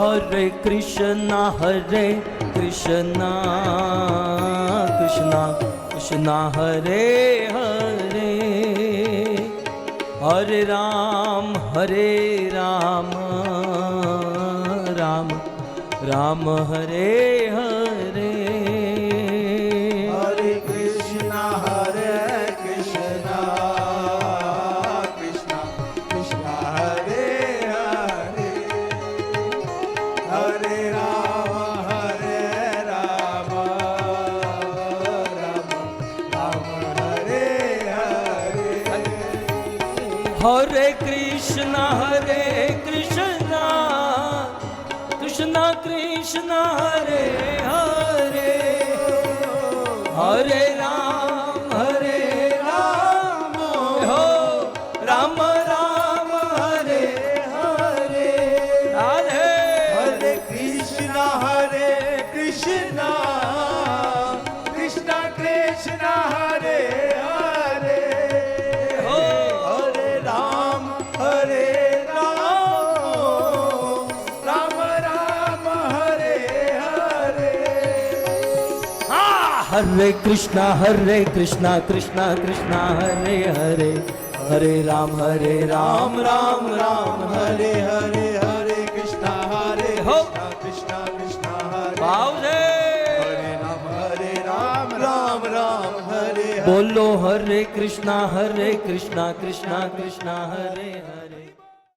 Hare Krishna Krishna Krishna Hare Hare, Hare Ram Ram Ram Hare Hare. Hare Krishna Krishna Krishna Hare Hare, Hare Rama Rama Hare Hare. Hare Krishna Krishna Krishna Hare Hare, Hare Ram Ho Ram Ram Hare Hare. Radhe. Hare Krishna Krishna Krishna Hare Hare, Ho. Hare Ram Ram Hare Hare. Hare Krishna Krishna Krishna Hare Hare, Hare Ram Ram Hare Hare, Hare Krishna Ho. Krishna Hare Bhavde. Hare Ram Ram Hare Hare. बोलो हरे कृष्णा कृष्णा कृष्णा हरे हरे.